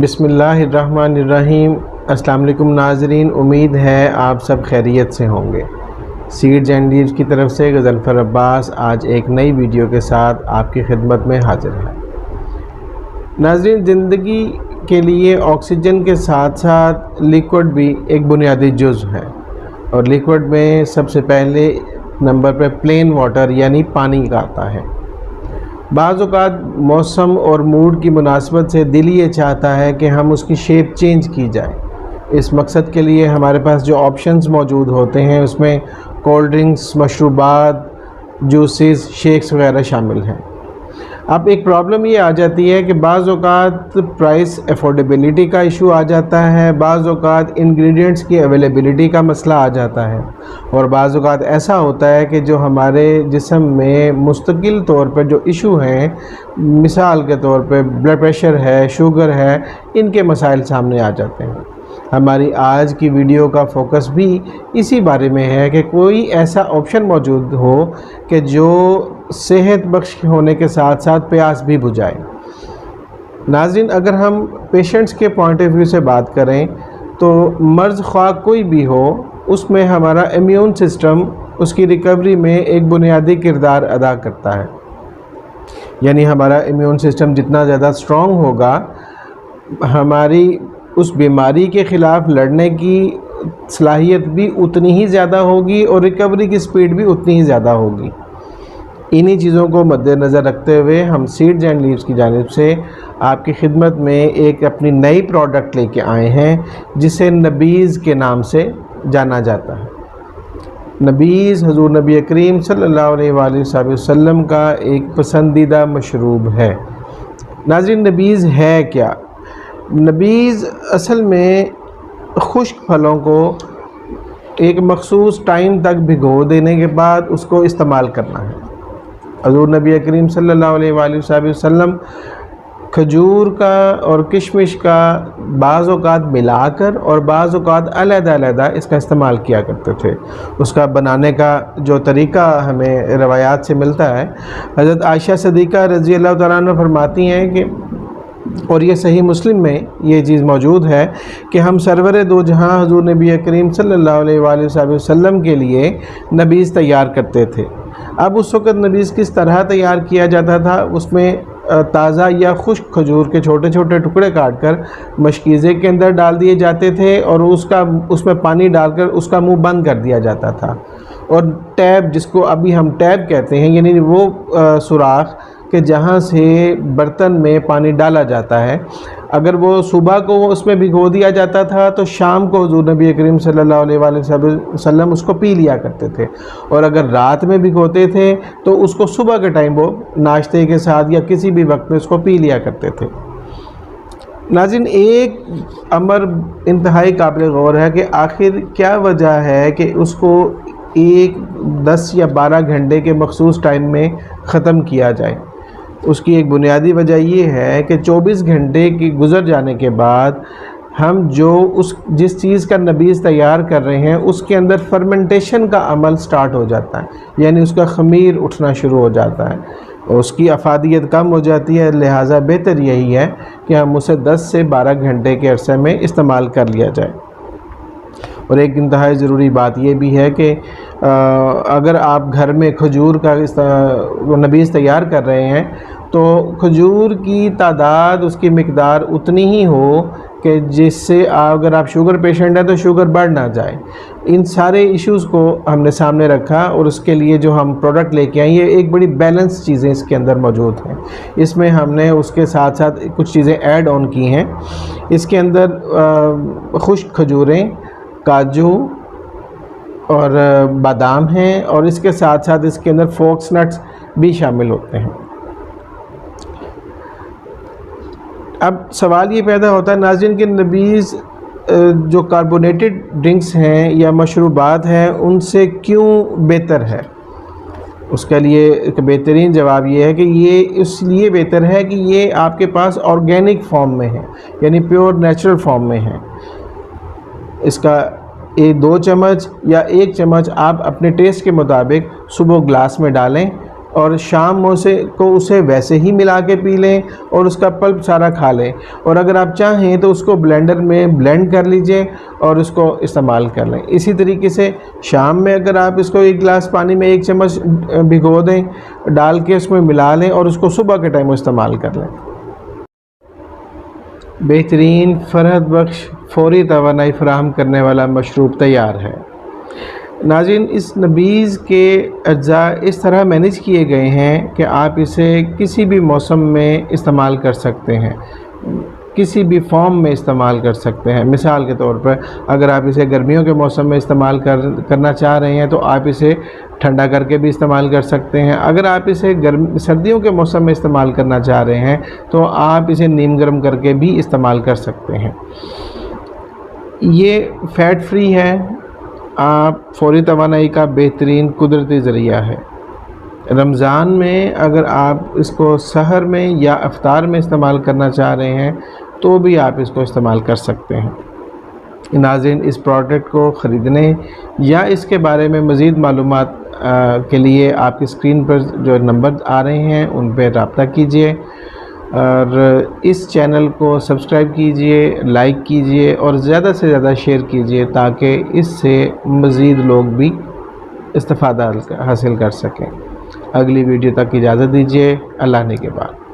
بسم اللہ الرحمن الرحیم۔ السلام علیکم ناظرین، امید ہے آپ سب خیریت سے ہوں گے۔ سیڈز اینڈ لیوز کی طرف سے غضنفر عباس آج ایک نئی ویڈیو کے ساتھ آپ کی خدمت میں حاضر ہے۔ ناظرین، زندگی کے لیے آکسیجن کے ساتھ ساتھ لیکوڈ بھی ایک بنیادی جزو ہے، اور لیکوڈ میں سب سے پہلے نمبر پہ پلین واٹر یعنی پانی کا آتا ہے۔ بعض اوقات موسم اور موڈ کی مناسبت سے دل یہ چاہتا ہے کہ ہم اس کی شیپ چینج کی جائے۔ اس مقصد کے لیے ہمارے پاس جو آپشنز موجود ہوتے ہیں اس میں کولڈ ڈرنکس، مشروبات، جوسز، شیکس وغیرہ شامل ہیں۔ اب ایک پرابلم یہ آ جاتی ہے کہ بعض اوقات پرائس افورڈیبلٹی کا ایشو آ جاتا ہے، بعض اوقات انگریڈینٹس کی اویلیبلٹی کا مسئلہ آ جاتا ہے، اور بعض اوقات ایسا ہوتا ہے کہ جو ہمارے جسم میں مستقل طور پر جو ایشو ہیں، مثال کے طور پہ بلڈ پریشر ہے، شوگر ہے، ان کے مسائل سامنے آ جاتے ہیں۔ ہماری آج کی ویڈیو کا فوکس بھی اسی بارے میں ہے کہ کوئی ایسا آپشن موجود ہو کہ جو صحت بخش ہونے کے ساتھ ساتھ پیاس بھی بجھائے۔ ناظرین، اگر ہم پیشنٹس کے پوائنٹ آف ویو سے بات کریں تو مرض خواہ کوئی بھی ہو، اس میں ہمارا امیون سسٹم اس کی ریکوری میں ایک بنیادی کردار ادا کرتا ہے۔ یعنی ہمارا امیون سسٹم جتنا زیادہ اسٹرانگ ہوگا، ہماری اس بیماری کے خلاف لڑنے کی صلاحیت بھی اتنی ہی زیادہ ہوگی اور ریکوری کی سپیڈ بھی اتنی ہی زیادہ ہوگی۔ انہی چیزوں کو مد نظر رکھتے ہوئے ہم سیڈز اینڈ لیوز کی جانب سے آپ کی خدمت میں ایک اپنی نئی پروڈکٹ لے کے آئے ہیں جسے نبیذ کے نام سے جانا جاتا ہے۔ نبیذ حضور نبی کریم صلی اللہ علیہ وآلہ وسلم کا ایک پسندیدہ مشروب ہے۔ ناظرین، نبیذ ہے کیا؟ نبیذ اصل میں خشک پھلوں کو ایک مخصوص ٹائم تک بھگو دینے کے بعد اس کو استعمال کرنا ہے۔ حضور نبی کریم صلی اللہ علیہ وآلہ وسلم کھجور کا اور کشمش کا بعض اوقات ملا کر اور بعض اوقات علیحدہ علیحدہ اس کا استعمال کیا کرتے تھے۔ اس کا بنانے کا جو طریقہ ہمیں روایات سے ملتا ہے، حضرت عائشہ صدیقہ رضی اللہ تعالیٰ عنہ فرماتی ہیں کہ، اور یہ صحیح مسلم میں یہ چیز موجود ہے کہ ہم سرور دو جہاں حضور نبی کریم صلی اللہ علیہ وآلہ وسلم کے لیے نبیذ تیار کرتے تھے۔ اب اس وقت نبیذ کس طرح تیار کیا جاتا تھا؟ اس میں تازہ یا خشک کھجور کے چھوٹے چھوٹے ٹکڑے کاٹ کر مشکیزے کے اندر ڈال دیے جاتے تھے، اور اس میں پانی ڈال کر اس کا منہ بند کر دیا جاتا تھا، اور ٹیب، جس کو ابھی ہم ٹیب کہتے ہیں، یعنی وہ سوراخ کہ جہاں سے برتن میں پانی ڈالا جاتا ہے، اگر وہ صبح کو اس میں بھگو دیا جاتا تھا تو شام کو حضور نبی کریم صلی اللہ علیہ وآلہ وسلم اس کو پی لیا کرتے تھے، اور اگر رات میں بھگوتے تھے تو اس کو صبح کے ٹائم وہ ناشتے کے ساتھ یا کسی بھی وقت میں اس کو پی لیا کرتے تھے۔ ناظرین، ایک امر انتہائی قابل غور ہے کہ آخر کیا وجہ ہے کہ اس کو 10 یا 12 گھنٹے کے مخصوص ٹائم میں ختم کیا جائے۔ اس کی ایک بنیادی وجہ یہ ہے کہ 24 گھنٹے کی گزر جانے کے بعد ہم جس چیز کا نبیذ تیار کر رہے ہیں اس کے اندر فرمنٹیشن کا عمل سٹارٹ ہو جاتا ہے، یعنی اس کا خمیر اٹھنا شروع ہو جاتا ہے، اور اس کی افادیت کم ہو جاتی ہے۔ لہٰذا بہتر یہی ہے کہ ہم اسے 10 سے 12 گھنٹے کے عرصے میں استعمال کر لیا جائے۔ اور ایک انتہائی ضروری بات یہ بھی ہے کہ اگر آپ گھر میں کھجور کا نبیذ تیار کر رہے ہیں تو کھجور کی تعداد، اس کی مقدار اتنی ہی ہو کہ جس سے اگر آپ شوگر پیشنٹ ہیں تو شوگر بڑھ نہ جائے۔ ان سارے ایشوز کو ہم نے سامنے رکھا، اور اس کے لیے جو ہم پروڈکٹ لے کے آئیں، یہ ایک بڑی بیلنس چیزیں اس کے اندر موجود ہیں۔ اس میں ہم نے اس کے ساتھ ساتھ کچھ چیزیں ایڈ آن کی ہیں۔ اس کے اندر خشک کھجوریں، کاجو اور بادام ہیں، اور اس کے ساتھ ساتھ اس کے اندر فوکس نٹس بھی شامل ہوتے ہیں۔ اب سوال یہ پیدا ہوتا ہے ناظرین کہ نبیذ جو کاربونیٹڈ ڈرنکس ہیں یا مشروبات ہیں ان سے کیوں بہتر ہے؟ اس کے لیے ایک بہترین جواب یہ ہے کہ یہ اس لیے بہتر ہے کہ یہ آپ کے پاس آرگینک فارم میں ہے، یعنی پیور نیچرل فارم میں ہے۔ اس کا 2 چمچ یا 1 چمچ آپ اپنے ٹیسٹ کے مطابق صبح گلاس میں ڈالیں، اور شام کو اسے ویسے ہی ملا کے پی لیں اور اس کا پلپ سارا کھا لیں، اور اگر آپ چاہیں تو اس کو بلینڈر میں بلینڈ کر لیجئے اور اس کو استعمال کر لیں۔ اسی طریقے سے شام میں اگر آپ اس کو 1 گلاس پانی میں 1 چمچ بھگو دیں، ڈال کے اس میں ملا لیں اور اس کو صبح کے ٹائم استعمال کر لیں۔ بہترین فرحت بخش فوری توانائی فراہم کرنے والا مشروب تیار ہے۔ ناظرین، اس نبیذ کے اجزاء اس طرح مینیج کیے گئے ہیں کہ آپ اسے کسی بھی موسم میں استعمال کر سکتے ہیں، کسی بھی فارم میں استعمال کر سکتے ہیں۔ مثال کے طور پر اگر آپ اسے گرمیوں کے موسم میں استعمال کرنا چاہ رہے ہیں تو آپ اسے ٹھنڈا کر کے بھی استعمال کر سکتے ہیں۔ اگر آپ اسے سردیوں کے موسم میں استعمال کرنا چاہ رہے ہیں تو آپ اسے نیم گرم کر کے بھی استعمال کر سکتے ہیں۔ یہ فیٹ فری ہے، آپ فوری توانائی کا بہترین قدرتی ذریعہ ہے۔ رمضان میں اگر آپ اس کو سحر میں یا افطار میں استعمال کرنا چاہ رہے ہیں تو بھی آپ اس کو استعمال کر سکتے ہیں۔ ناظرین، اس پروڈکٹ کو خریدنے یا اس کے بارے میں مزید معلومات کے لیے آپ کی اسکرین پر جو نمبر آ رہے ہیں ان پہ رابطہ کیجئے، اور اس چینل کو سبسکرائب کیجئے، لائک کیجئے اور زیادہ سے زیادہ شیئر کیجئے تاکہ اس سے مزید لوگ بھی استفادہ حاصل کر سکیں۔ اگلی ویڈیو تک اجازت دیجئے، اللہ نے کے بعد۔